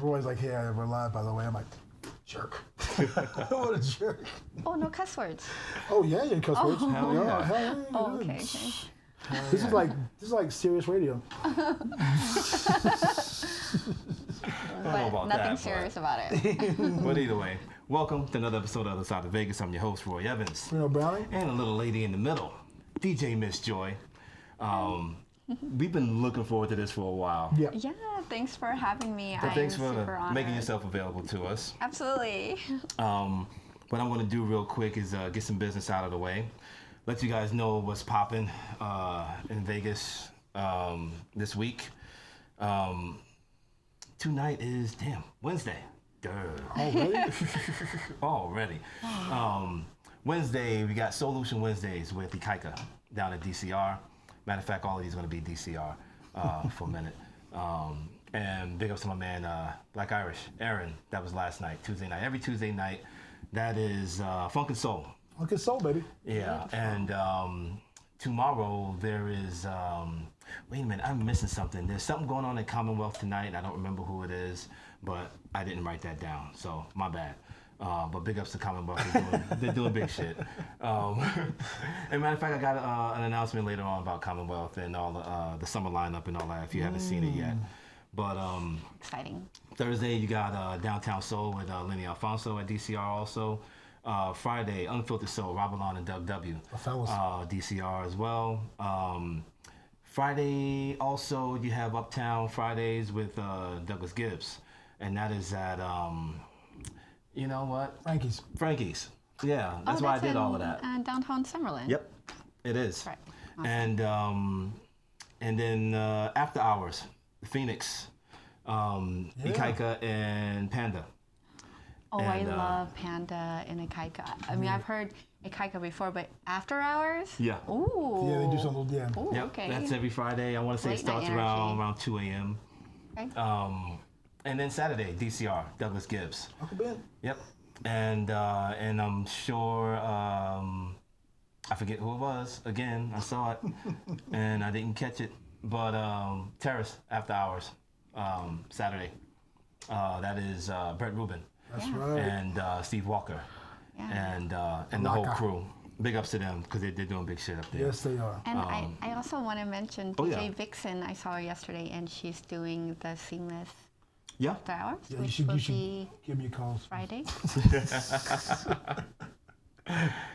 Roy's like, "Hey, we're live, by the way." I'm like, "Jerk." What a jerk. Oh, no cuss words. Oh yeah, you cuss words. Hell yeah. Hell yeah. Oh, okay. This is like serious radio. But nothing serious about it. But either way, welcome to another episode of The Other Side of Vegas. I'm your host, Roy Evans. Bruno Browning. And a little lady in the middle, DJ Miss Joy. We've been looking forward to this for a while. Yeah. Yeah, thanks for having me. But thanks I'm super for honored. making yourself available to us. Absolutely. What I'm going to do real quick is get some business out of the way. Let you guys know what's popping in Vegas this week. Tonight is, Wednesday. Duh. Already? Already. Wednesday, we got Solution Wednesdays with Ikaika down at DCR. Matter of fact, all of these are going to be DCR for a minute. And big ups to my man, Black Irish, Aaron. That was last night, Tuesday night. Every Tuesday night, that is Funk and Soul. Funk and Soul, baby. Yeah, and tomorrow there is, wait a minute, I'm missing something. There's something going on at Commonwealth tonight. I don't remember who it is, but I didn't write that down, so my bad. But big ups to Commonwealth, they're doing big shit. And matter of fact, I got an announcement later on about Commonwealth and all the summer lineup and all that, if you haven't seen it yet. But Exciting. Thursday, you got Downtown Soul with Lenny Alfonso at DCR also. Friday, Unfiltered Soul, Robalon and Doug W. DCR as well. Friday, also, you have Uptown Fridays with Douglas Gibbs. And that is at, you know what? Frankie's. Yeah, that's why I did all of that. Downtown Summerlin. Yep, it is. Right. Awesome. And then after hours, Phoenix, Ikaika and Panda. Oh, I love Panda and Ikaika. I mean, I've heard Ikaika before, but after hours? Yeah. Ooh. Yeah, they do something. Yeah. Ooh, Yep, okay. that's every Friday. I want to say it Late night starts energy. around 2 a.m. Okay. And then Saturday, DCR, Douglas Gibbs. Uncle Ben. Yep. And I'm sure, I forget who it was. Again, I saw it and I didn't catch it. But Terrace After Hours, Saturday. That is Brett Rubin. That's right. And Steve Walker. Yeah. And the whole crew. Big ups to them because they're doing big shit up there. Yes, they are. And I also want to mention Oh, DJ yeah. Vixen. I saw her yesterday, and she's doing the Seamless Yeah. After Hours, Yeah, you which should will be give me a call. Friday.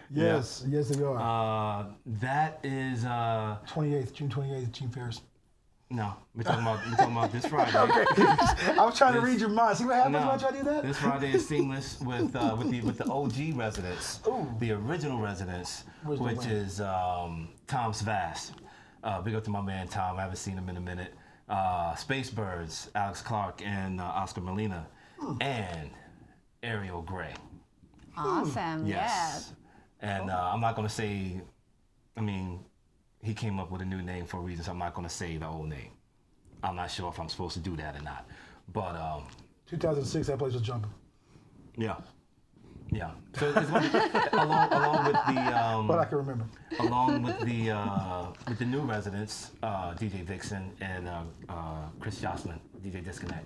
Yes, yes, they are. That is 28th, June 28th, Gene Ferris. no. We're talking about this Friday. I was trying to read your mind. See what happens when I try to do that? This Friday is Seamless with the OG residents, the original residents, Where's the which win? is Tom Svass. Big up to my man Tom. I haven't seen him in a minute. Space Birds, Alex Clark and Oscar Molina, and Ariel Gray. Awesome. Yes. And I'm not gonna say. I mean, he came up with a new name for a reason, so I'm not gonna say the old name. I'm not sure if I'm supposed to do that or not. But 2006, that place was jumping. yeah. So it's going to be along with the But I can remember. along with the new residents, DJ Vixen and Chris Jocelyn, DJ Disconnect.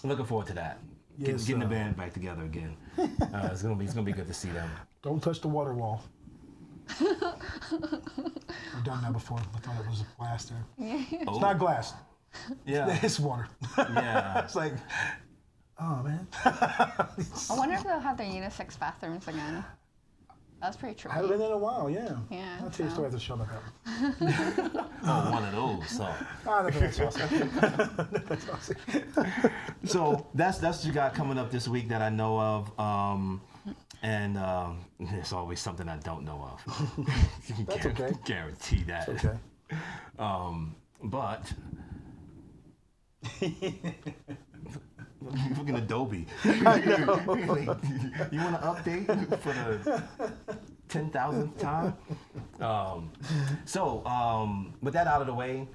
Looking forward to that. Yes, Getting the band back together again. It's gonna be good to see them. Don't touch the water wall. I've done that before. I thought it was glass there. It's not glass. Yeah. It's water. Yeah. It's like, oh man. I wonder if they'll have their unisex bathrooms again. That's pretty I haven't trippy. been there in a while, yeah. Yeah, I'll tell you a so. story after the show about that. Oh, one of those. So. That's awesome. That's awesome. So that's what you got coming up this week that I know of, and there's always something I don't know of. You can That's okay. guarantee that. It's okay. But you're looking Adobe. I know. You want to update for the 10,000th time? With that out of the way,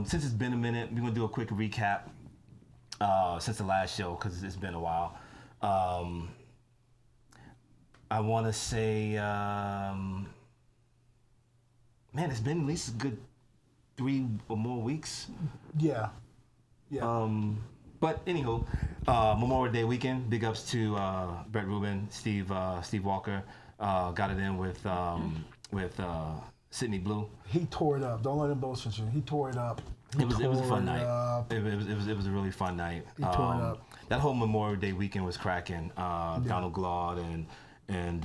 since it's been a minute, we're gonna do a quick recap since the last show because it's been a while. I want to say, man, it's been at least a good 3 or more weeks. Yeah. Yeah. But anywho, Memorial Day weekend. Big ups to Brett Rubin, Steve Walker. Got it in with Sydney Blue. He tore it up. Don't let him boast with you. He tore it up. It was a fun night. It was a really fun night. He tore it up. That whole Memorial Day weekend was cracking. Donald Glaude and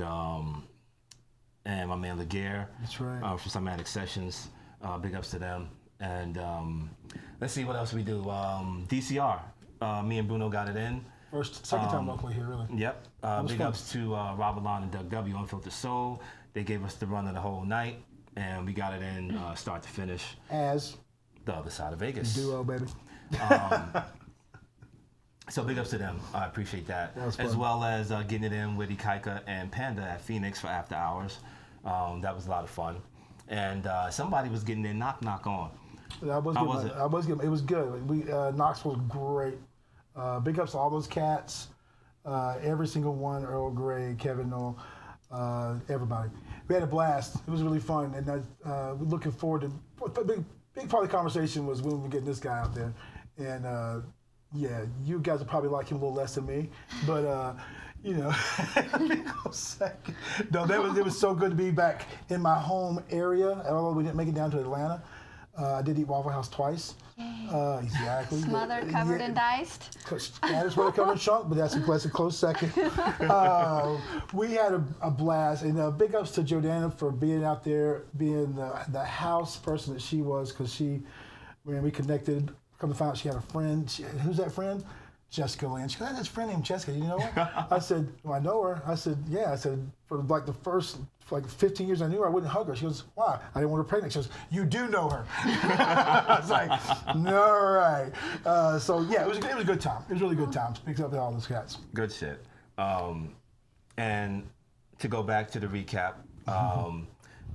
my man Laguerre. That's right. From Somatic Sessions. Big ups to them. And let's see what else we do. DCR. Me and Bruno got it in. Second time locally here, really. Yep. Big ups to Rob Alon and Doug W. Unfiltered Soul. They gave us the run of the whole night, and we got it in start to finish. As the other side of Vegas. Duo, baby. So big ups to them. I appreciate that. As well as getting it in with Ikaika and Panda at Phoenix for after hours. That was a lot of fun. And somebody was getting their knock on. I was good. It was good. Knox was great. Big ups to all those cats. Every single one, Earl Grey, Kevin Noel, everybody. We had a blast. It was really fun. And we're looking forward to, big part of the conversation was when we get this guy out there. And yeah, you guys will probably like him a little less than me. But, you know, no, it was so good to be back in my home area. Although we didn't make it down to Atlanta. I did eat Waffle House twice. Exactly. Smothered, covered, and diced. That is what I covered and shrunk, but that's a close second. We had a blast, and big ups to Jordana for being out there, being the house person that she was, because when we connected, come to find out she had a friend. Who's that friend? Jessica Lynn. She goes, "That's a friend named Jessica. You know her?" I said, "Well, I know her." I said, "Yeah." I said, for like the first 15 years I knew her, I wouldn't hug her. She goes, "Why?" I didn't want her pregnant. She goes, "You do know her." I was like, "All right." So yeah, it was a good time. It was really good time. Speaks up to all those cats. Good shit. And to go back to the recap,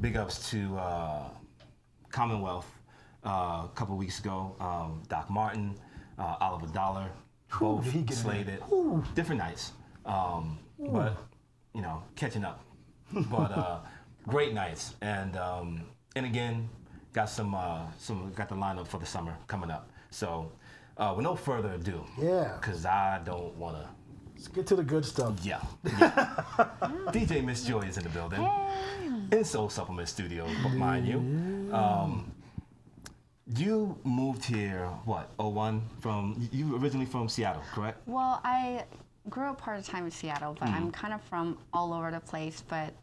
big ups to Commonwealth a couple weeks ago. Doc Martin, Oliver Dollar. Both slayed it. Different nights, but you know, catching up. But great nights, and again, got got the lineup for the summer coming up. So, with no further ado, because I don't wanna. Let's get to the good stuff. Yeah. DJ Miss Joy is in the building, in Soul Supplement Studios, mind you. You moved here, what, 01? You originally from Seattle, correct? Well, I grew up part of the time in Seattle, but I'm kind of from all over the place. But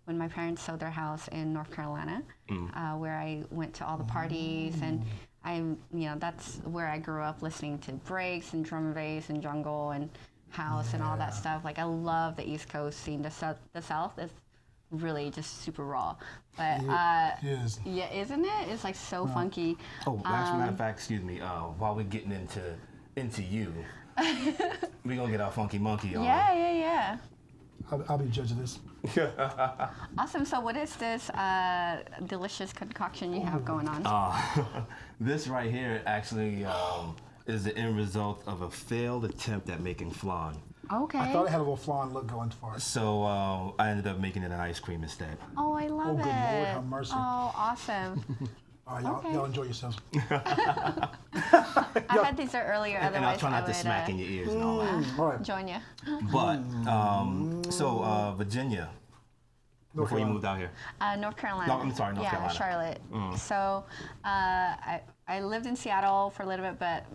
when my parents sold their house in North Carolina, where I went to all the parties, and that's where I grew up listening to breaks and drum and bass and jungle and house and all that stuff. Like, I love the East Coast scene. The South is really just super raw, but it is. Yeah, isn't it? It's like so funky. Oh, as a matter of fact, excuse me. While we're getting into you, we're gonna get our funky monkey on. Yeah. I'll be judging this. Awesome. So, what is this delicious concoction you have going on? This right here actually is the end result of a failed attempt at making flan. Okay. I thought it had a little flan look going for it. So I ended up making it an ice cream instead. Oh, I love it. Good Lord, have mercy. Oh, awesome. All right, y'all enjoy yourselves. I had dessert earlier, otherwise and I'll try not to smack in your ears and all that. All right. Join you. But, Virginia, before you moved out here. North Carolina. No, I'm sorry, North Carolina. Charlotte. So I lived in Seattle for a little bit, but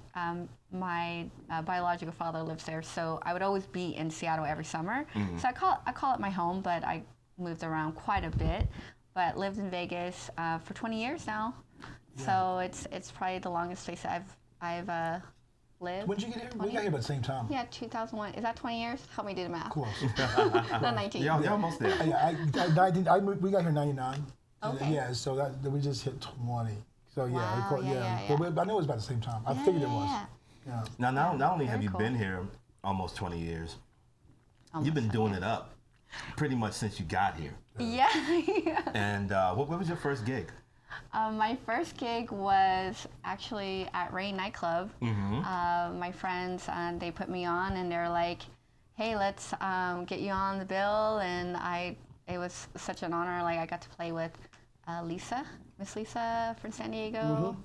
my biological father lives there, so I would always be in Seattle every summer. So I call it my home, but I moved around quite a bit. But lived in Vegas for 20 years now. Yeah. So it's probably the longest place I've lived. When did you get here? We got here about the same time. Yeah, 2001. Is that 20 years? Help me do the math. Close. Not 19. Yeah, almost there. We got here in 99. Okay. Yeah, so we just hit 20. So yeah, wow, But I knew it was about the same time. I figured it was. Yeah. Now, not only have you been here almost 20 years, you've been doing it up pretty much since you got here. Yeah. And what was your first gig? My first gig was actually at Rain nightclub. My friends, they put me on, and they're like, "Hey, let's get you on the bill." And it was such an honor. Like, I got to play with Miss Lisa from San Diego.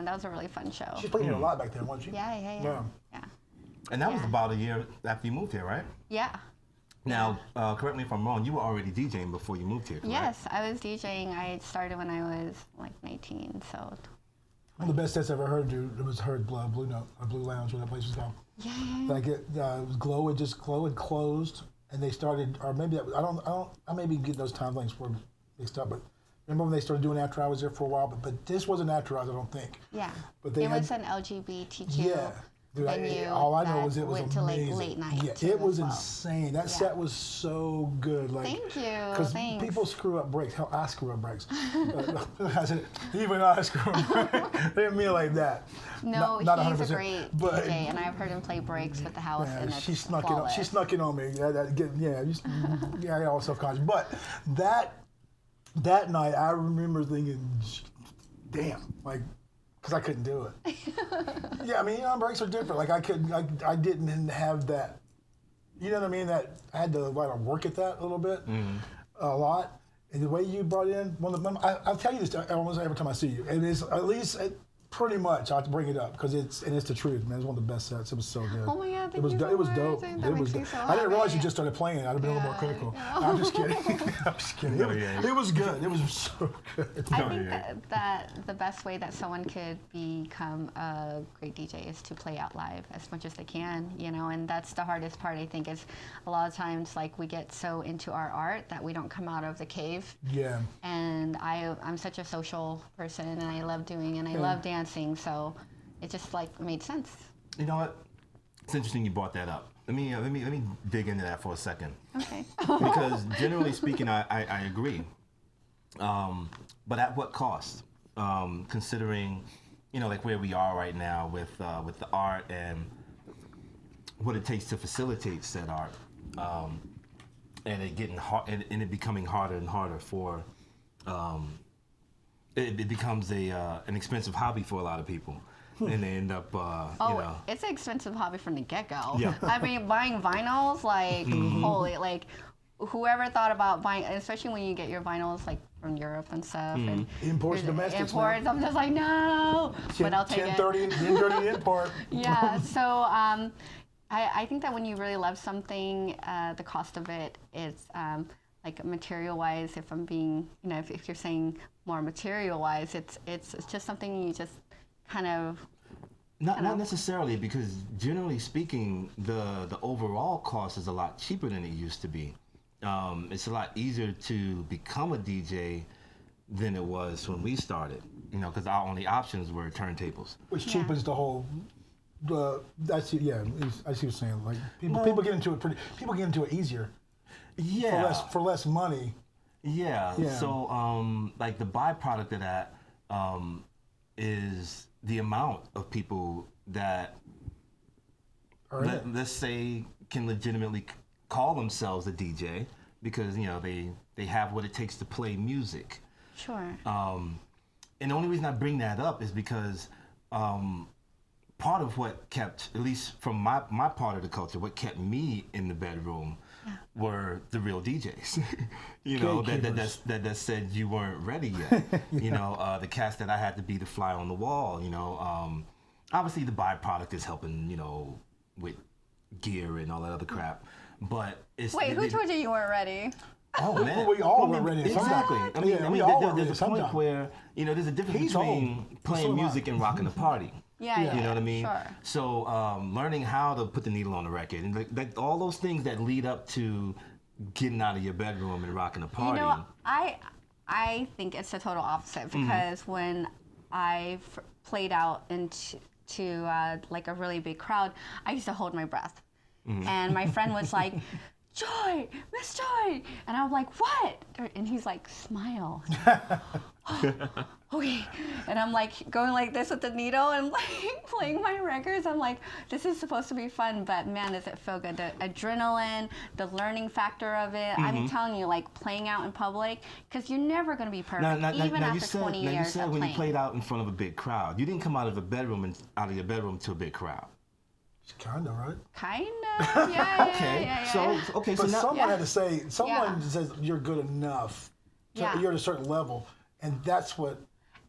That was a really fun show. She played here a lot back then, wasn't she? Yeah. And that was about a year after you moved here, right? Yeah. Now, correct me if I'm wrong, you were already DJing before you moved here, correct? Yes, I was DJing. I started when I was like 19, so. One of the best sets I ever heard, dude, it was heard Blue Note, or Blue Lounge, what that place was called. Yeah. Like it was Glow had closed, and they started, or maybe I may be getting those time links for mixed up, but remember when they started doing After Hours there for a while, but this wasn't After Hours, I don't think. Yeah. But it was an LGBTQ. Yeah. Dude, all I know was it was went amazing. To like late night. Yeah, it was insane. That set was so good. Like, thank you. Because people screw up breaks. Hell, I screw up breaks. I said, even I screw up breaks. They didn't mean it like that. No, not he's 100%, a great but, DJ, and I've heard him play breaks with the house. Yeah, and she it's snuck flawless. it. She snuck it on me. Yeah, I got all self-conscious. But that night, I remember thinking, damn, like. Because I couldn't do it. Yeah, I mean, breaks are different. Like I didn't have that. You know what I mean? That I had to work at that a little bit, a lot. And the way you brought in I'll tell you this almost every time I see you. It is at least pretty much I have to bring it up because it's the truth, man. It's one of the best sets. It was so good. Oh my God, it was thank you it was so dope. much. It That was makes me dope. so I didn't realize you happy. just started playing. I'd have been a little more critical. No. I'm just kidding. I'm just kidding. It was good. It was so good. I think that the best way that someone could become a great DJ is to play out live as much as they can, and that's the hardest part, I think, is a lot of times, like, we get so into our art that we don't come out of the cave. Yeah. And I'm such a social person, and I love doing, and I love dancing, so it just, made sense. You know what? It's interesting you brought that up. Let me dig into that for a second. Okay. Because generally speaking, I agree. But at what cost? Considering, where we are right now with the art and what it takes to facilitate said art, and it getting hard and it becoming harder and harder for. It becomes an expensive hobby for a lot of people. And they end up, It's an expensive hobby from the get-go. Yeah. I mean, buying vinyls, holy, whoever thought about buying, especially when you get your vinyls, from Europe and stuff. And imports, domestics. Imports, I'm just like, no, but I'll take 1030 import. Yeah, so I think that when you really love something, the cost of it is, material-wise, if I'm being, if you're saying more material-wise, it's just something you just kind of not necessarily, because generally speaking, the overall cost is a lot cheaper than it used to be. It's a lot easier to become a DJ than it was when we started. Because our only options were turntables. Which cheapens the whole. I see what you're saying. Like people get into it people get into it easier. Yeah. For less money. Yeah. So the byproduct of that is the amount of people that let's say can legitimately call themselves a DJ because they have what it takes to play music. Sure. And the only reason I bring that up is because part of what kept, at least from my part of the culture, what kept me in the bedroom were the real DJs. that said you weren't ready yet. The cast that I had to be the fly on the wall. Obviously the byproduct is helping. With gear and all that other crap. But it's who told you weren't ready? Oh man, we all were ready. Exactly. There's a point where there's a difference between playing music and rocking a party. Yeah. You know what I mean? Sure. So learning how to put the needle on the record and all those things that lead up to getting out of your bedroom and rocking a party. I think it's the total opposite because when I played out into a really big crowd, I used to hold my breath. And my friend was like, Joy, Miss Joy. And I was like, what? And he's like, smile. Okay. And I'm like going like this with the needle and playing my records. I'm like, this is supposed to be fun, but man, does it feel good. The adrenaline, the learning factor of it. I'm telling you, playing out in public, because you're never going to be perfect, even after 20 years you said of when playing. you played out in front of a big crowd, you didn't come out of your bedroom to a big crowd. Kind of, right? Kind of, yeah. Okay, yeah. so But now, someone had to say, someone says you're good enough. You're at a certain level, and that's what.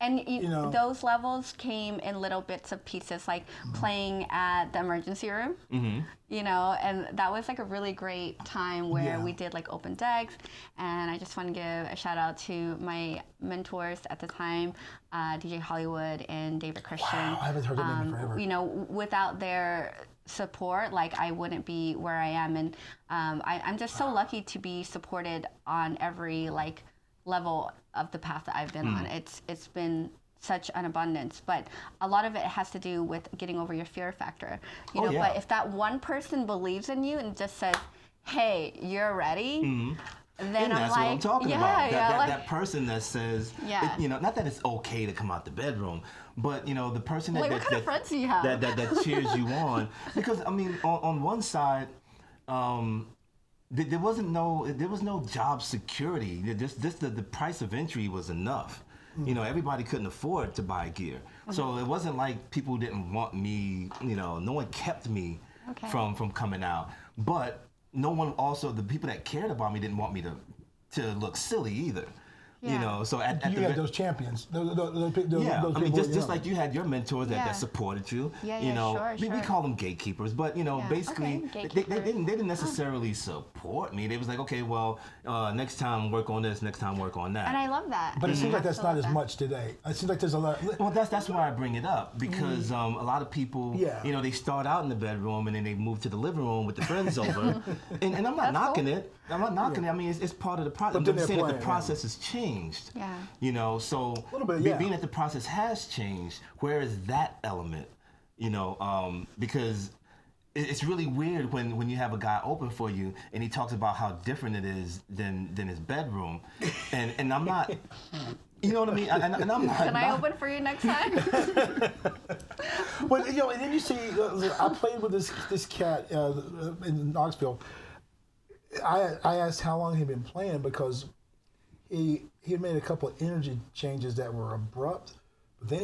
And you know. those levels came in little bits of pieces, like playing at the emergency room, you know, and that was like a really great time where we did like open decks. And I just want to give a shout out to my mentors at the time, DJ Hollywood and David Christian. Wow, I haven't heard that name in forever. You know, without their support, like I wouldn't be where I am. And I'm just so lucky to be supported on every like level of the path that I've been on. It's been such an abundance, but a lot of it has to do with getting over your fear factor, you know. But if that one person believes in you and just says, hey, you're ready, then and I'm that's like, what I'm talking about. That person that says, you know, not that it's okay to come out the bedroom, but you know, the person that what kind of friends do you have? that cheers you on. Because I mean, on one side, there was no job security. The price of entry was enough. You know, everybody couldn't afford to buy gear, so it wasn't like people didn't want me. You know, no one kept me from coming out, but no one also, the people that cared about me didn't want me to look silly either. You know, so at you had those champions. Those I people, mean, just like you had your mentors that supported you. You know, sure. we call them gatekeepers, but you know, basically they didn't necessarily support me. They was like, okay, well, next time work on this, next time work on that. And I love that. But it seems like that's not as much today. It seems like there's a lot. Well, that's why I bring it up, because a lot of people, you know, they start out in the bedroom and then they move to the living room with the friends over, and I'm not knocking it. I'm not knocking it. I mean, it's part of the process. I'm saying that the process has changed. You know, so a little bit, being that the process has changed, where is that element? You know, because it's really weird when you have a guy open for you and he talks about how different it is than his bedroom, and I'm not. You know what I mean? And I'm not. Can I open for you next time? But you know, and then you see, I played with this cat in Knoxville. I asked how long he'd been playing, because he had made a couple of energy changes that were abrupt, but then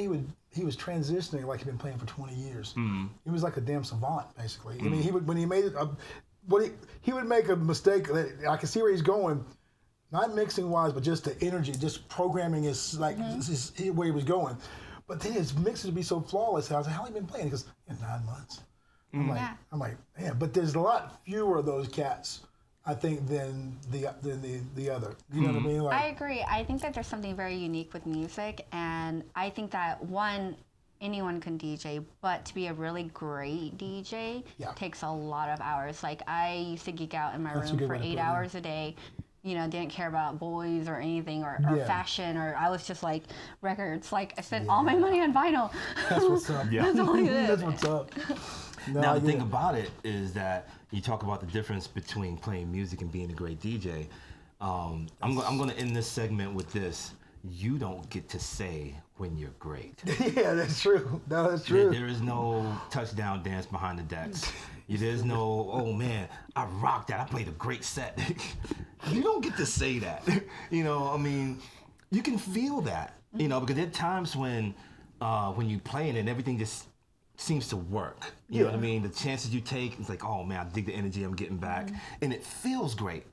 he was transitioning like he'd been playing for 20 years. He was like a damn savant, basically. I mean, when he made it, he would make a mistake that I could see where he's going, not mixing wise, but just the energy, just programming his where he was going. But then his mixes would be so flawless. I was like, how long have you been playing? He goes, in 9 months. I'm like, man, but there's a lot fewer of those cats, I think, than the other. You know what I mean? Like, I agree. I think that there's something very unique with music, and I think that anyone can DJ, but to be a really great DJ takes a lot of hours. Like, I used to geek out in my room for 8 hours a day. You know, didn't care about boys or anything or fashion, or I was just like records. Like, I spent all my money on vinyl. That's what's up. That's all I did. That's what's up. No, now, the thing about it is that you talk about the difference between playing music and being a great DJ. I'm going to end this segment with this. You don't get to say when you're great. Yeah, that's true. No, that's true. There is no touchdown dance behind the decks. There's no, oh man, I rocked that. I played a great set. You don't get to say that. You know, I mean, you can feel that, you know, because there are times when you play and everything just seems to work. You know what I mean? The chances you take, it's like, oh man, I dig the energy I'm getting back. And it feels great.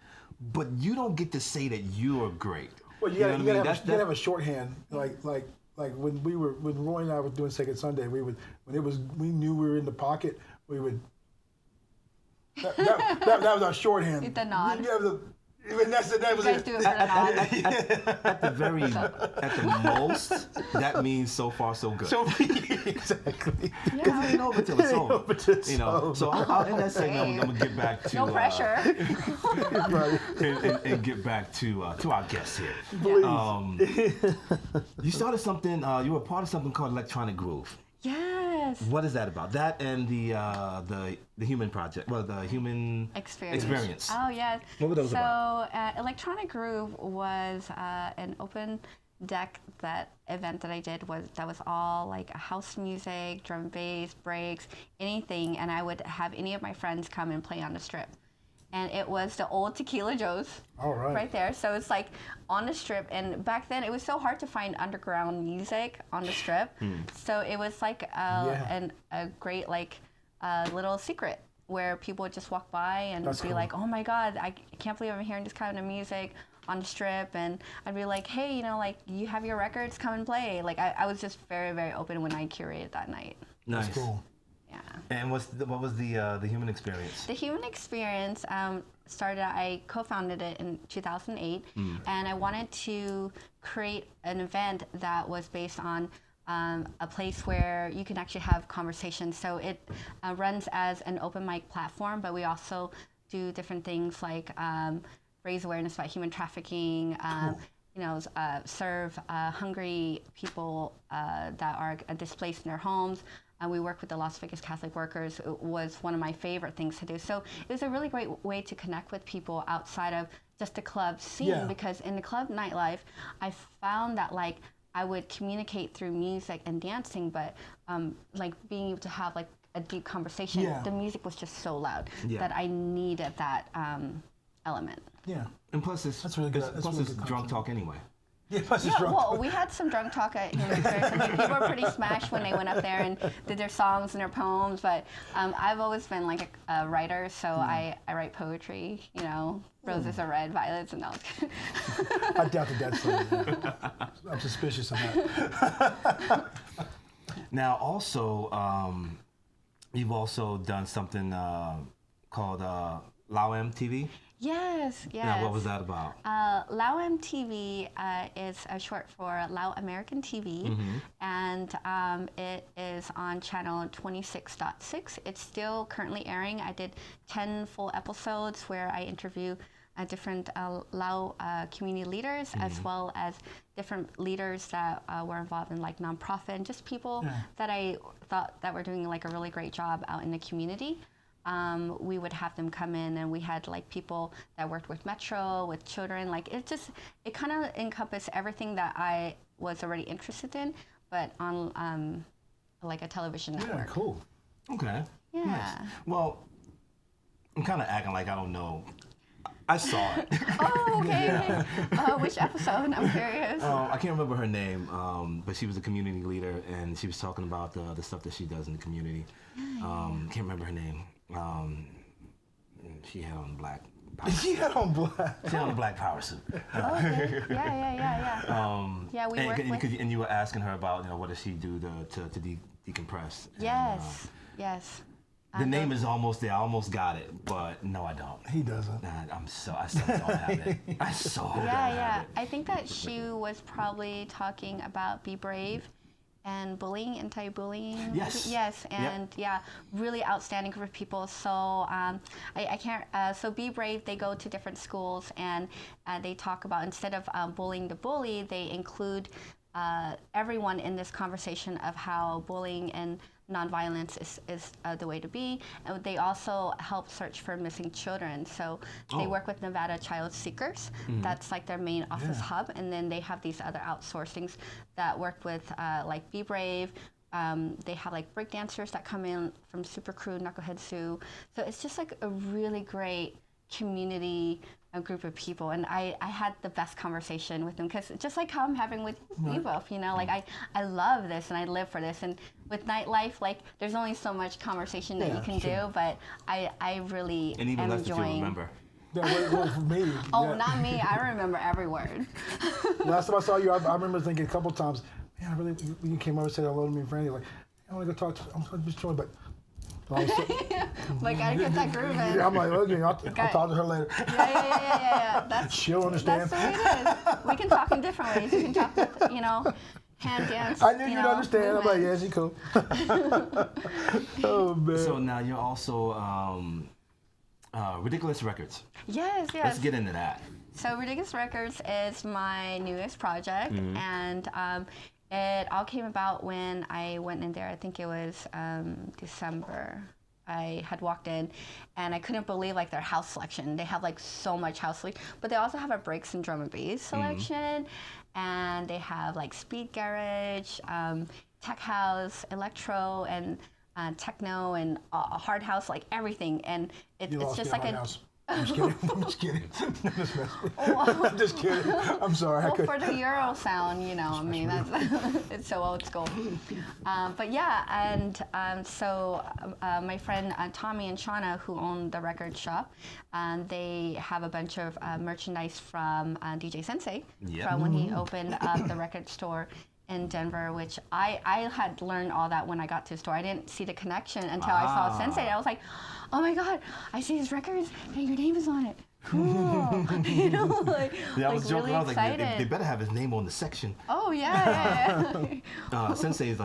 But you don't get to say that you're great. Well, you gotta have a shorthand. Like when Roy and I were doing Second Sunday, we knew we were in the pocket, we would. That was our shorthand. The nod. That was it. Do it for the nod. At the most, that means so far so good. Exactly. Because it ain't over till it's over. You know. So I'll end that segment. I'm gonna get back to no pressure. and get back to our guests here. Please. You started something. You were part of something called Electronic Groove. Yes. What is that about? That and the Human Project, well, the Human Experience. Oh yes. What were those about? So Electronic Groove was an open deck event that I did that was all like house music, drum and bass, breaks, anything, and I would have any of my friends come and play on the strip. And it was the old Tequila Joe's right there. So it's like on the strip. And back then, it was so hard to find underground music on the strip. So it was like a great like little secret where people would just walk by and be like, oh my God, I can't believe I'm hearing this kind of music on the strip, and I'd be like, hey, like you have your records, come and play. Like I was just very, very open when I curated that night. Nice. That's cool. Yeah. And what was the human experience? The human experience I co-founded it in 2008, and I wanted to create an event that was based on a place where you can actually have conversations. So it runs as an open mic platform, but we also do different things like raise awareness about human trafficking, serve hungry people that are displaced in their homes. We work with the Las Vegas Catholic Workers. It was one of my favorite things to do. So it was a really great way to connect with people outside of just the club scene, because in the club nightlife, I found that like I would communicate through music and dancing, but like being able to have like a deep conversation, the music was just so loud that I needed that element. Yeah. And plus that's really good. Plus it's drunk talk anyway. Yeah, plus it's drunk. Well, we had some drunk talk at Human Experience. I mean, people were pretty smashed when they went up there and did their songs and their poems, but I've always been like a writer, so I write poetry, roses are red, violets, and all. I doubt that's something. I'm suspicious of that. Now, also, you've also done something called Lao TV. Yes. Now, what was that about? Lao MTV is a short for Lao American TV, and it is on channel 26.6. It's still currently airing. I did 10 full episodes where I interview different Lao community leaders, as well as different leaders that were involved in like nonprofit and just people that I thought that were doing like a really great job out in the community. We would have them come in, and we had like people that worked with Metro, with children. Like it kind of encompassed everything that I was already interested in, but on like a television network. Yeah, cool. Okay. Yeah. Nice. Well, I'm kind of acting like I don't know. I saw it. Oh, okay. Which episode? I'm curious. I can't remember her name, but she was a community leader, and she was talking about the stuff that she does in the community. Can't remember her name. She had on black. She had on black. She had on a black power suit. Okay. Yeah. We work with. And you were asking her about what does she do to decompress. Yes. Yes. The name is almost there. I almost got it, but no, I don't. He doesn't. I still don't have it. I so don't have it. I think that she was probably talking about Be Brave and bullying, anti-bullying. Yes. Yes, and really outstanding group of people. So I can't. So Be Brave. They go to different schools and they talk about, instead of bullying the bully, they include everyone in this conversation of how bullying and nonviolence is the way to be. And they also help search for missing children. So they work with Nevada Child Seekers. That's like their main office hub. And then they have these other outsourcings that work with like Be Brave. They have like break dancers that come in from Super Crew, Knucklehead Sue. So it's just like a really great community, a group of people, and I had the best conversation with them, because just like how I'm having with you both, like I love this and I live for this. And with nightlife, like there's only so much conversation that you can do, but I really and even am less enjoying. That you remember. Well, for me. Not me. I remember every word. Last time I saw you, I remember thinking a couple times, man, I really, when you came over and said hello to me and Brandy, like, I want to go talk to, I'm just chilling, but. Like, gotta get that groove in. Yeah, I'm like, okay, I'll talk to her later. Yeah. She'll understand. That's the way it is. We can talk in different ways. You can talk with, hand dance. I knew you'd understand. I'm like, yeah, she cool. Oh, man. So now you're also Ridiculous Records. Yes. Let's get into that. So Ridiculous Records is my newest project, and it all came about when I went in there. I think it was December. I had walked in, and I couldn't believe like their house selection. They have like so much house selection, but they also have a breaks and drum and bass selection, and they have like speed garage, tech house, electro, and techno, and hard house, like everything. And it's just like I'm just kidding. I'm just kidding. I'm just kidding. I'm sorry. Well, for the Euro sound, you know, I mean, that's it's so old school. But yeah, and so my friend Tommy and Shauna, who own the record shop, they have a bunch of merchandise from DJ Sensei from when he opened up the record store in Denver, which I had learned all that when I got to the store. I didn't see the connection until I saw Sensei. I was like, oh my God, I see his records and your name is on it. Cool. You know, like, yeah, I was joking. really I was excited. like, they better have his name on the section. Oh yeah. Sensei is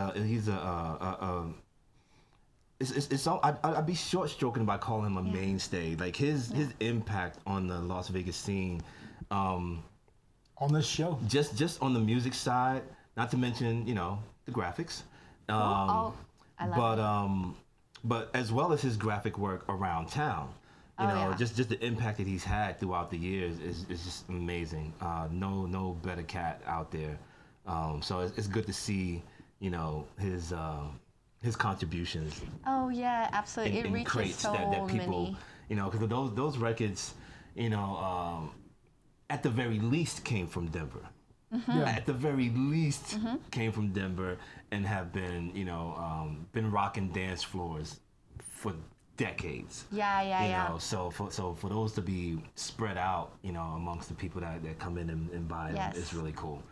it's so I'd be short stroking by calling him a mainstay. Like his impact on the Las Vegas scene, on this show, just on the music side. Not to mention, you know, the graphics. I love it. But as well as his graphic work around town, you know, just the impact that he's had throughout the years is just amazing. No better cat out there. So it's good to see, you know, his contributions. Oh yeah, absolutely. In It reaches crates so that people, many. you know, because those records, you know, at the very least came from Denver. Mm-hmm. At the very least came from Denver and have been, you know, been rocking dance floors for decades. Yeah. You know, so for those to be spread out, you know, amongst the people that come in and buy them, it's really cool.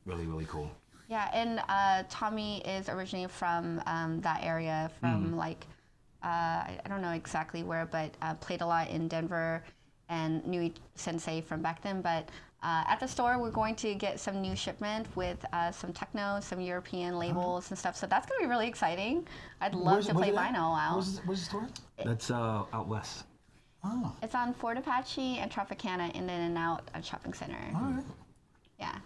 Really, really cool. Yeah, and Tommy is originally from that area, from like, I don't know exactly where, but played a lot in Denver and knew Sensei from back then. But at the store, we're going to get some new shipment with some techno, some European labels and stuff. So that's going to be really exciting. I'd love to play vinyl out. Where's the store? That's out west. Oh. It's on Fort Apache and Tropicana in and out shopping center. All right. Yeah,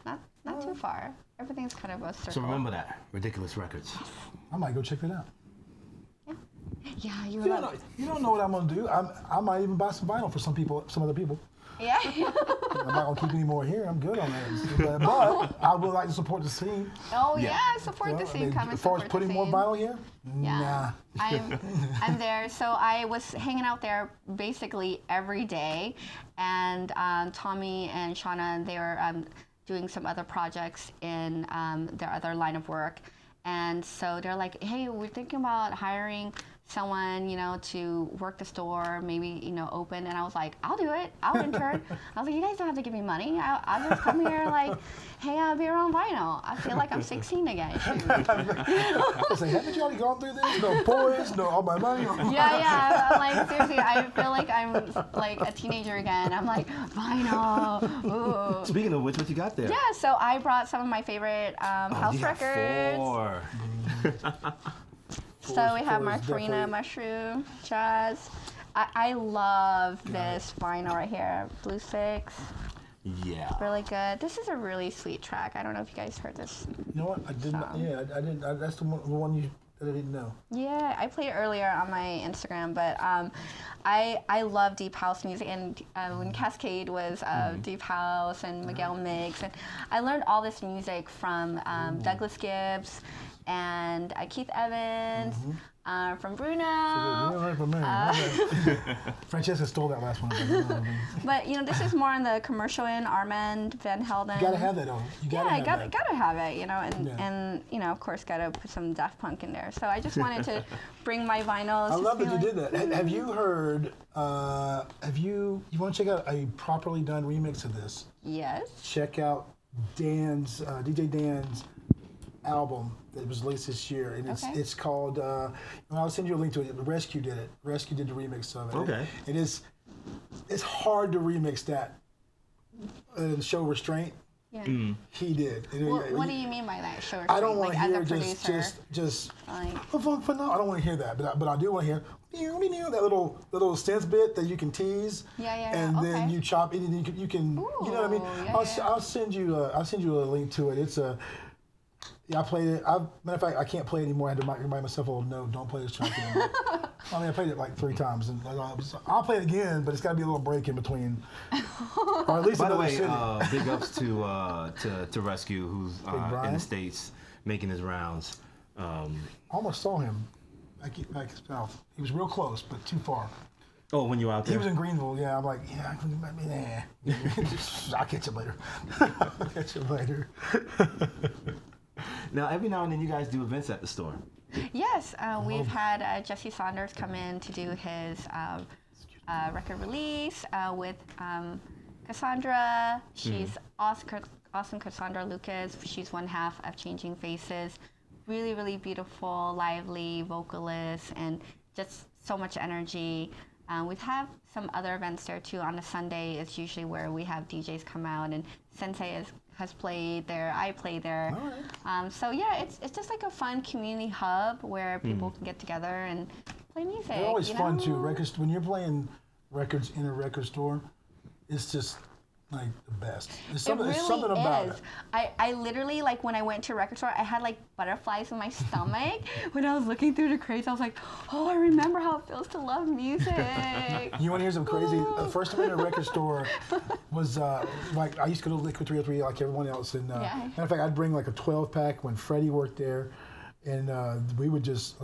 not too far. Everything's kind of a circle. So remember that. Ridiculous Records. I might go check that out. Yeah, you don't know what I'm gonna do. I might even buy some vinyl for some other people. Yeah. I'm not gonna keep any more here. I'm good on that. But I would like to support the scene. Oh yeah, support the scene. Come and as far support as putting the more scene. vinyl here, Yeah. nah. I'm there. So I was hanging out there basically every day, and Tommy and Shauna, they were doing some other projects in their other line of work, and so they're like, hey, we're thinking about hiring someone, you know, to work the store, maybe, you know, open. And I was like, I'll do it. I'll intern. I was like, you guys don't have to give me money. I'll just come here like, hey, I'll be around vinyl. I feel like I'm 16 again. I was like, haven't you already gone through this? No boys, no all my money. Yeah. I'm like, seriously, I feel like I'm like a teenager again. I'm like, vinyl. Ooh. Speaking of which, what you got there? Yeah, so I brought some of my favorite house you got records. 4. So we have four is Marcarina, definitely- Mushroom, Jazz. I love this vinyl right here, Blue 6. Yeah. Really good. This is a really sweet track. I don't know if you guys heard this. You know what? I didn't. Yeah, I didn't. That's the one that I didn't know. Yeah, I played it earlier on my Instagram, but I love deep house music, and when Cascade was deep house and Miguel Miggs, and I learned all this music from Douglas Gibbs and Keith Evans, from Bruno. Francesca stole that last one. But you know, this is more on the commercial end. Armand Van Helden. You gotta have that on. You gotta have that. gotta have it. You know, and you know, of course, gotta put some Daft Punk in there. So I just wanted to bring my vinyls. I love that you did that. Have you heard? You want to check out a properly done remix of this? Yes. Check out Dan's DJ Dan's album that was released this year, and it's called. I'll send you a link to it. Rescue did it. Rescue did the remix of it. Okay. It is. It's hard to remix that. Show restraint. Yeah. He did. What do you mean by that? Show I don't want to like, hear as a producer, just. like, No, I don't want to hear that, but I do want to hear that little synth bit that you can tease. Yeah, and then okay. you chop it, and you can Ooh, you know what I mean. yeah, I'll send you a link to it. It's a. Yeah, I played it. Matter of fact, I can't play it anymore. I had to remind myself, no, don't play this track anymore. I mean, I played it like 3 times, and I'll play it again, but it's got to be a little break in between. Or at least By the another way, city. big ups to Rescue, who's in the States making his rounds. Almost saw him back south. He was real close, but too far. Oh, when you were out there? He was in Greenville, yeah. I'm like, yeah, nah. I'll catch you later. I'll catch you later. Now, every now and then you guys do events at the store. Yes, we've had Jesse Saunders come in to do his record release with Cassandra. She's awesome Cassandra Lucas. She's one half of Changing Faces. Really, really beautiful, lively vocalist, and just so much energy. We have some other events there too. On a Sunday, it's usually where we have DJs come out, and Sensei has played there. I play there. All right. So yeah, it's just like a fun community hub where people can get together and play music. They're always fun too. Records, when you're playing records in a record store, it's just like the best. There's something, It there's really something about is. it. I literally, like, when I went to a record store, I had like butterflies in my stomach. When I was looking through the crates, I was like, oh, I remember how it feels to love music. You want to hear some crazy? The first time in a record store was like I used to go to Liquid 303 like everyone else. And matter of fact, I'd bring like a 12-pack when Freddie worked there, and we would just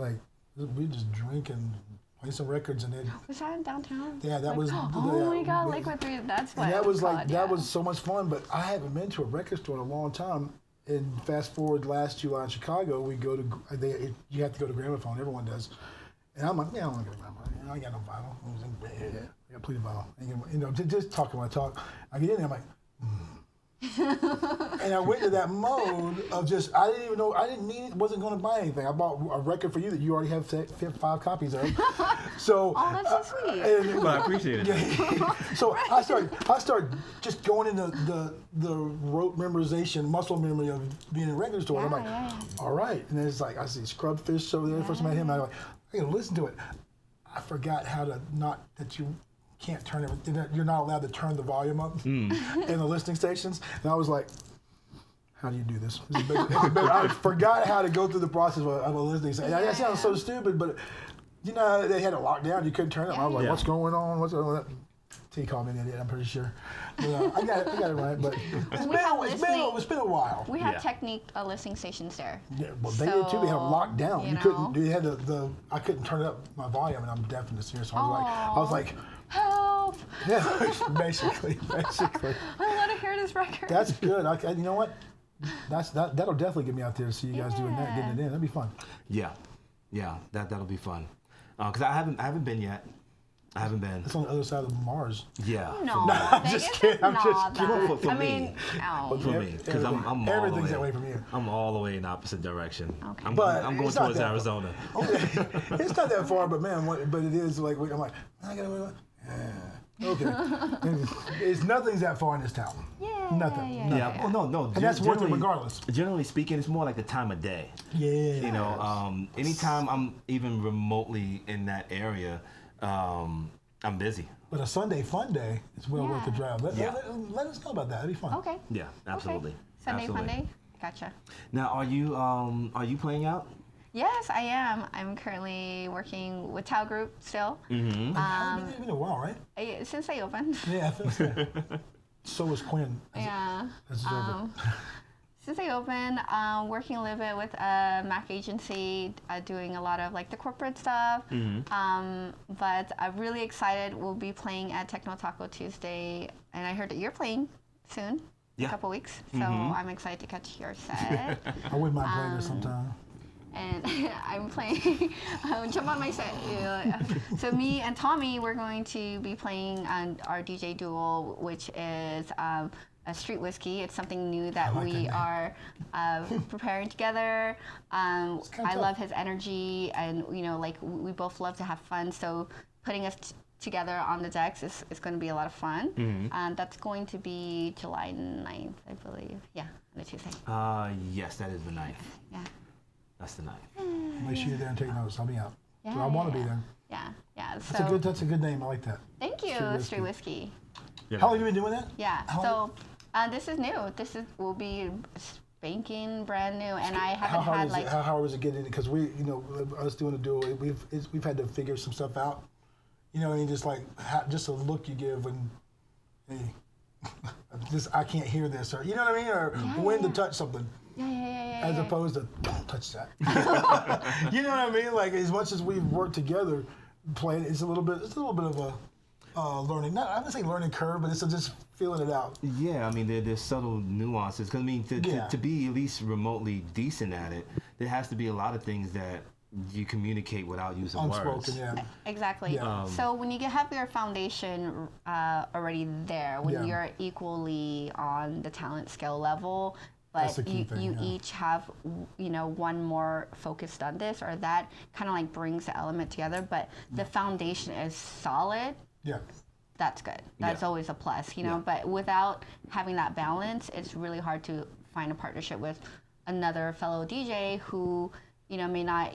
drink and play some records, and then Was that in downtown? yeah, that was. Oh my God, Liquid 3, that's what And that it was like called, that was so much fun. But I haven't been to a record store in a long time. And fast forward last July in Chicago, we go to you have to go to Gramophone. Everyone does. And I'm like, yeah, I don't want to go to Gramophone. I ain't got no vinyl. I was in bed. I got plenty of vinyl. You know, just talking when I talk. I get in there, I'm like. And I went to that mode of just, I didn't even know, I didn't need it, wasn't going to buy anything. I bought a record for you that you already have 5 copies of. So, Oh, that's so sweet. Well, I appreciate it. so I started just going into the rote memorization, muscle memory of being in a record store. I'm like, all right. And then it's like, I see Scrubfish over there. First time I met him, I'm like, I gotta listen to it. I forgot how to that you can't turn it, you're not allowed to turn the volume up in the listening stations. And I was like, how do you do this? I forgot how to go through the process of a listening station. That sounds so stupid, but you know, they had it locked down. You couldn't turn it up. I was like, what's going on? What's going on? He called me an idiot, I'm pretty sure. But, I got it right, but it's been a while. We have Technique listening stations there. Yeah, well, they did too. They had it locked down. You couldn't. know. They had I couldn't turn up my volume, and I'm deaf in this ear, so I was like, Help! yeah, basically. I want to hear this record. That's good. You know what? That'll definitely get me out there to see you guys doing that, getting it in. That'd be fun. Yeah, that'll be fun. Because I haven't been yet. I haven't been. It's on the other side of Mars. Yeah. No, I'm just kidding. I'm just kidding. For me. For me, because I'm all everything's the that way way from you. I'm all the way in the opposite direction. Okay. I'm going it's not towards that Arizona. Okay. It's not that far, but man, but it is like I'm like I gotta. Okay. Nothing's that far in this town. Nothing. Yeah. Well, no. And that's worth it regardless. Generally speaking, it's more like the time of day. Yeah. You know, anytime I'm even remotely in that area, I'm busy. But a Sunday fun day is well worth the drive. Let us know about that. That'd be fun. Okay. Yeah, absolutely. Okay. Sunday Absolutely. fun day. Gotcha. Now, are you playing out? Yes, I am. I'm currently working with Tao Group still. Mm-hmm. It's been a while, right? Since I opened. Yeah, I think so. So was Quinn. Yeah. That's over. Since I opened, working a little bit with a Mac agency, doing a lot of like the corporate stuff. Mm-hmm. But I'm really excited. We'll be playing at Techno Taco Tuesday, and I heard that you're playing soon. Yeah. A couple weeks. So I'm excited to catch your set. I wouldn't mind playing there sometime. And I'm playing, jump on my set. Yeah. So me and Tommy, we're going to be playing on our DJ duel, which is a street whiskey. It's something new that we are preparing together. I love his energy, and you know, like we both love to have fun. So putting us together on the decks is going to be a lot of fun. That's going to be July 9th, I believe. Yeah, on a Tuesday. Yes, that is the 9th. Yeah. That's the 9th. Make sure you're there and take notes. I'll be out. Yeah, So I want to be there. Yeah. That's a good name. I like that. Thank you, Street Whiskey. Yeah. How long have you been doing that? Yeah. So this is new. Will be spanking brand new, and I haven't had like. How hard was it getting? Because we, you know, us doing a duo, we've had to figure some stuff out. You know, and just like just a look you give when, hey, I can't hear this, or you know what I mean, or when to touch something. Yeah. As opposed to don't touch that. You know what I mean? Like as much as we've worked together, playing. It's a little bit of a learning. Not I'm gonna say learning curve, but it's just feeling it out. Yeah, I mean there's subtle nuances. Because I mean to be at least remotely decent at it, there has to be a lot of things that you communicate without using Unspoken, words. yeah. Exactly. Yeah. So when you have your foundation already there, when you're equally on the talent skill level, That's the but key thing, you each have, one more focused on this, or that kind of like brings the element together, but the foundation is solid. Yeah. That's good. That's always a plus, but without having that balance, it's really hard to find a partnership with another fellow DJ who, may not,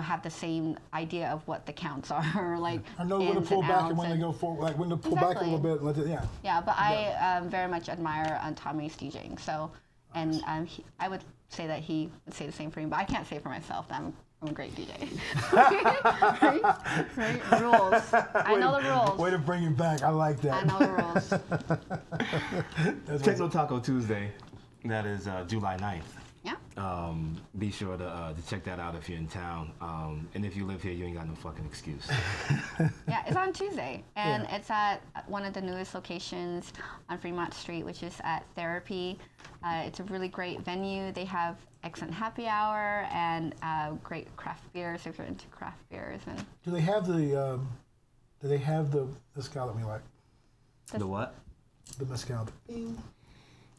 have the same idea of what the counts are, like I know when to pull back and when to go forward, like when to pull back a little bit. And let it, Yeah, but I very much admire Tommy's DJing. So, and I would say that he would say the same for me, but I can't say for myself that I'm a great DJ. right? Rules. I know the rules. Way to bring it back. I like that. I know the rules. Techno Taco Tuesday, that is July 9th. Yeah. Be sure to check that out if you're in town. And if you live here, you ain't got no fucking excuse. Yeah, it's on Tuesday. And it's at one of the newest locations on Fremont Street, which is at Therapy. It's a really great venue. They have excellent happy hour and great craft beers if you're into craft beers. And Do they have the mezcal that we like? The what? The mezcal. Bing.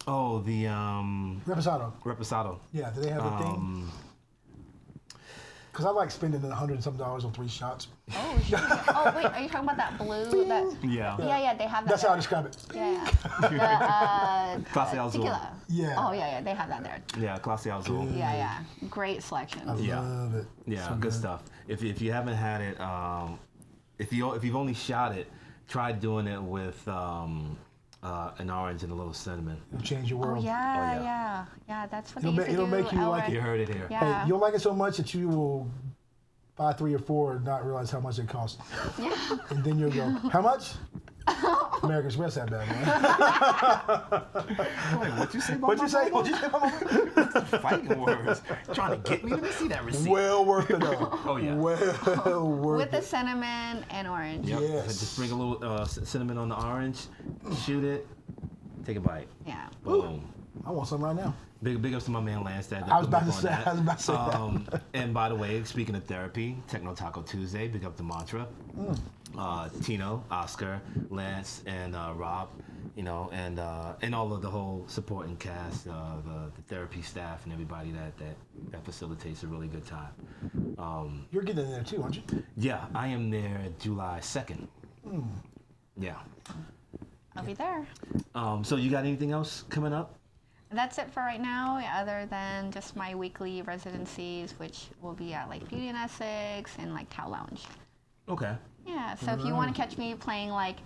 Oh, the Reposado. Reposado. Yeah, do they have the thing? Because I like spending $100 and some on 3 shots. Oh, shit. Oh, wait, are you talking about that blue? Yeah. Yeah, they have that. That's how I describe it. Yeah. Clase Azul. Tequila. Yeah. Oh, yeah, they have that there. Yeah, Clase Azul. Yeah. Great selection. I love it. Yeah, So good stuff. If you haven't had it, if you've only shot it, try doing it with an orange and a little cinnamon. It'll change your Oh, world. yeah. That's what they used to it'll do. make you like it. You heard it here. Yeah. Hey, you'll like it so much that you will buy 3 or 4 and not realize how much it costs. Yeah. And then you'll go, how much? American Express that bad, man. Wait, what you say about What'd you say? What'd you say about my fighting words? Trying to get me? Let me see that receipt. Well worth it, though. Oh, yeah. Well worth With the it. cinnamon and orange. Yep. Yes. Just sprinkle a little cinnamon on the orange, shoot it, take a bite. Yeah. Boom. I want some right now. Big ups to my man Lance. I was about to say that. And by the way, speaking of therapy, Techno Taco Tuesday, big up to Mantra. Tino, Oscar, Lance, and Rob, and all of the whole supporting cast, the therapy staff, and everybody that facilitates a really good time. You're getting in there too, aren't you? Yeah, I am there July 2nd. Yeah. I'll be there. So you got anything else coming up? That's it for right now, other than just my weekly residencies, which will be at like Beauty and Essex and like Tao Lounge. Okay. Yeah, so if you want to catch me playing like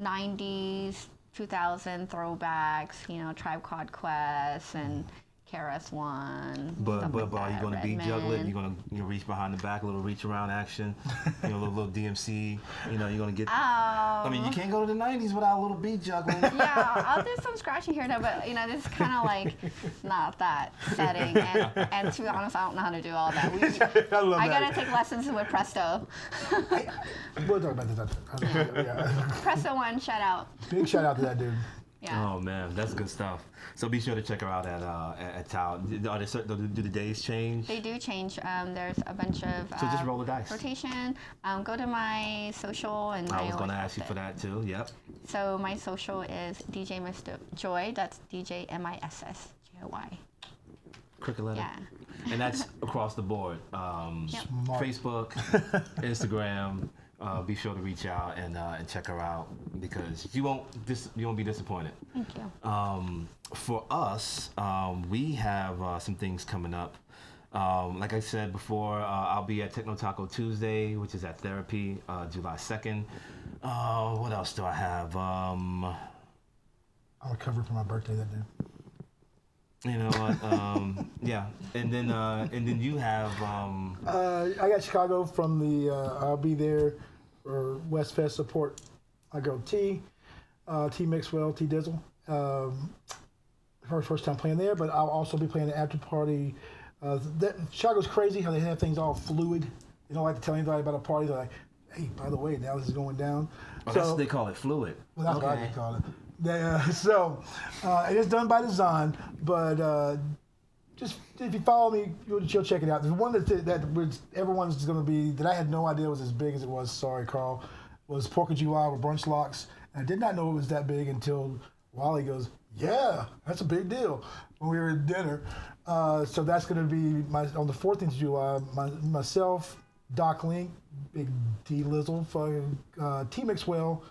90s, 2000 throwbacks, Tribe Called Quest and KRS-One. But stuff like are you that, going to be juggling? Redman. You're going to reach behind the back, a little reach around action, a little DMC. You're going to get. Oh. I mean, you can't go to the 90s without a little beat juggling. Yeah, I'll do some scratching here and there, but this is kind of like not that setting. And to be honest, I don't know how to do all that. I love I that. gotta take lessons with Presto. We'll talk about this after. Yeah. Presto one, shout out. Big shout out to that dude. Yeah. Oh man, that's good stuff. So be sure to check her out at Tao. Do the days change? They do change. There's a bunch of So just roll the dice. rotation. Go to my social and I was always going to ask post you it. for that too. Yep. So my social is DJ Mr. Joy. That's DJ MISSJOY. Cricket letter. Yeah. And that's across the board. Smart. Facebook, Instagram. Be sure to reach out and check her out because you won't be disappointed. Thank you. For us, we have some things coming up. Like I said before, I'll be at Techno Taco Tuesday, which is at Therapy, July 2nd. What else do I have? I'm recovered for my birthday that day. You know what? Yeah, and then you have. I got Chicago from the. I'll be there for West Fest support. I go T Mixwell, T Dizzle. First time playing there, but I'll also be playing the after party. Chicago's crazy how they have things all fluid. They don't like to tell anybody about a party. They're like, hey, by the way, now this is going down. Oh, that's what they call it, fluid. Well, that's what I call it. It is done by design, but just if you follow me, you'll check it out. There's one that everyone's going to be, that I had no idea was as big as it was, sorry, Carl, was 4th of July with brunch locks. And I did not know it was that big until Wally goes, yeah, that's a big deal, when we were at dinner. So that's going to be on the 4th of July, myself, Doc Link, Big D Lizzle, T Mixwell,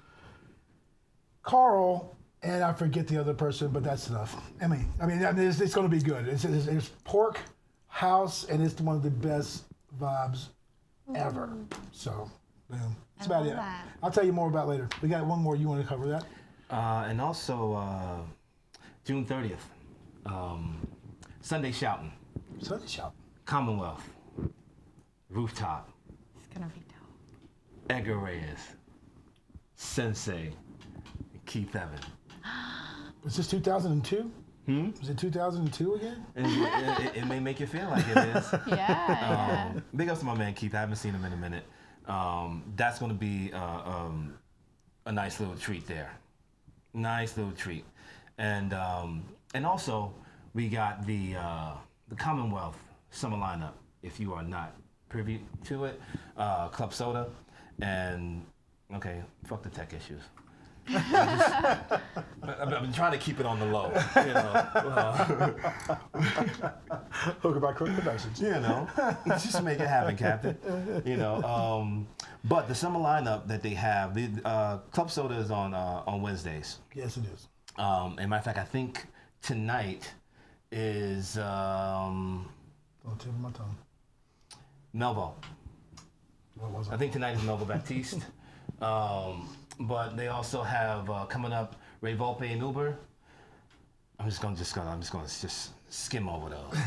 Carl, and I forget the other person, but that's enough. I mean, it's going to be good. It's pork, house, and it's one of the best vibes ever. So, that's about it. I'll tell you more about later. We got one more. You want to cover that? And also, June 30th, Sunday Shouting. Sunday Shouting. Commonwealth. Rooftop. It's gonna be dope. Edgar Reyes. Sensei. Keith Evan. Was this 2002? Was it 2002 again? It may make you feel like it is. Yeah. Big ups to my man Keith. I haven't seen him in a minute. That's going to be a nice little treat there. Nice little treat. And also, we got the Commonwealth summer lineup, if you are not privy to it. Club Soda. And, okay, fuck the tech issues. I've been trying to keep it on the low, you know. Hooker by Crook Productions. You know, just make it happen, Captain. You know, but the summer lineup that they have, the Club Soda is on Wednesdays. Yes, it is. And matter of fact, I think tonight is Don't tip my tongue. Melvo. What was it? I think tonight is Melvo Baptiste. But they also have coming up Ray Volpe and Uber. I'm just gonna skim over those.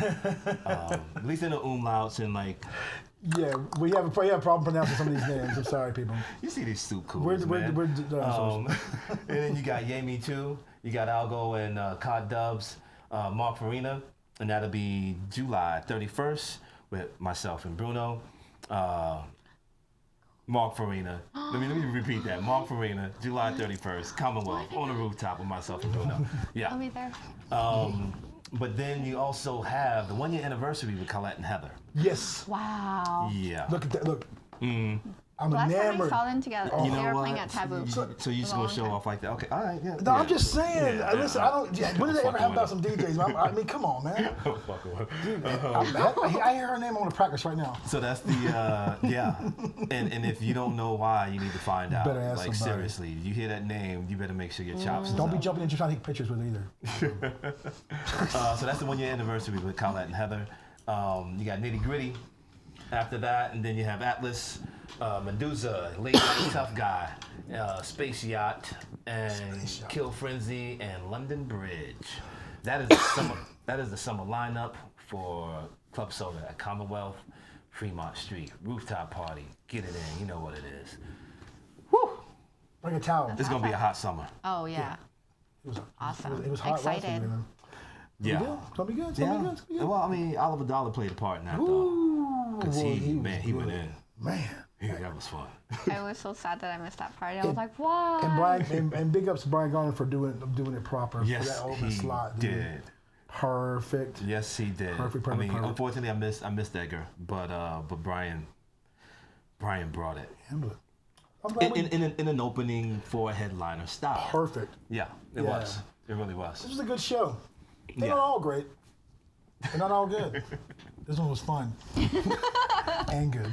At least in the umlauts and like. Yeah, we have a problem pronouncing some of these names. I'm sorry, people. You see these soup coolers, man. And then you got Yay Me Too. You got Algo and Cod Dubs, Mark Farina, and that'll be July 31st with myself and Bruno. Mark Farina. Let me repeat that. Mark Farina, July 31st, Commonwealth, on the rooftop with myself and Bruno. Yeah. I'll be there. But then you also have the 1-year anniversary with Colette and Heather. Yes. Wow. Yeah. Look at that. Look. I'm Last time I enamored. saw them together, You they know were what? playing at Taboo. So you just gonna show off like that? Okay, all right, yeah. No, I'm just saying. Yeah, Listen, I don't. Yeah, when did they ever have about some DJs? I mean, come on, man. Dude, I hear her name on the practice right now. So that's the yeah. And if you don't know why, you need to find out. Better ask like somebody. seriously, you hear that name, you better make sure your chops. Don't be up. jumping in and trying to take pictures with her either. So that's the 1-year anniversary with Colette and Heather. You got Nitty Gritty after that, and then you have Atlas, Medusa, Late Night Tough Guy, Space Yacht, and Kill Frenzy, and London Bridge. That is the summer. That is the summer lineup for Club Soda at Commonwealth, Fremont Street, rooftop party. Get it in. You know what it is. Woo! Bring a towel. It's gonna be a hot summer. Oh, yeah. It was Awesome. It was hot last Excited. week. Yeah. It's gonna be good. It's gonna be good. It's gonna be good. Well, I mean, Oliver Dollar played a part in that though. Ooh, Cause boy, he was went good. in. Man. Yeah, that was fun. I was so sad that I missed that party. I was like, what? And Brian and big ups to Brian Garner for doing it proper. Yes, for that open he slot. Dude. did. Perfect. Yes, he did. Perfect. I mean, unfortunately, I missed Edgar, but Brian brought it I'm glad in an opening for a headliner style. Perfect. Yeah, it was. It really was. This was a good show. They're Yeah. not all great. They're not all good. This one was fun and good.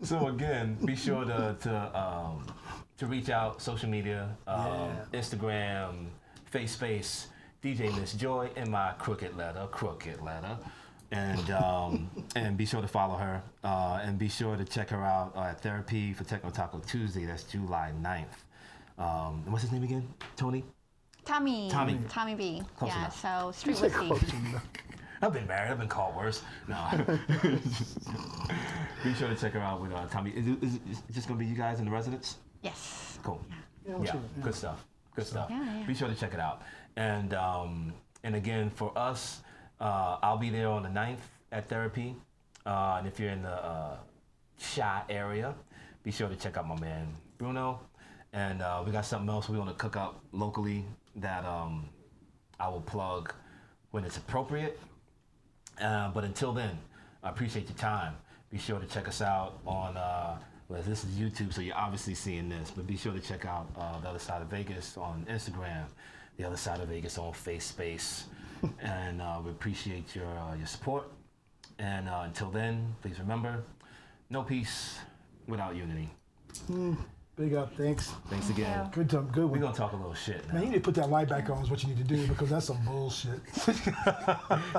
So again, be sure to reach out, social media, Instagram, FaceSpace, DJ Miss Joy, and my crooked letter, and be sure to follow her, and be sure to check her out at Therapy for Techno Taco Tuesday. That's July 9th. What's his name again? Tony? Tommy B. Close yeah, enough. so Street Whiskey. I've been married. I've been called worse. No. Be sure to check her out with Tommy. Is it just gonna be you guys and the residents? Yes. Cool. Yeah. Good stuff. Good stuff. Yeah. Be sure to check it out. And again, for us, I'll be there on the 9th at Therapy. And if you're in the Chi area, be sure to check out my man Bruno. And we got something else we want to cook up locally that I will plug when it's appropriate. But until then, I appreciate your time. Be sure to check us out on, well, this is YouTube, so you're obviously seeing this, but be sure to check out The Other Side of Vegas on Instagram, The Other Side of Vegas on FaceSpace. And we appreciate your support. And until then, please remember, no peace without unity. Big up, thanks. Thanks again. Good one. We're going to talk a little shit now. Man, you need to put that light back on is what you need to do because that's some bullshit.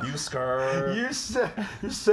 You scared. You said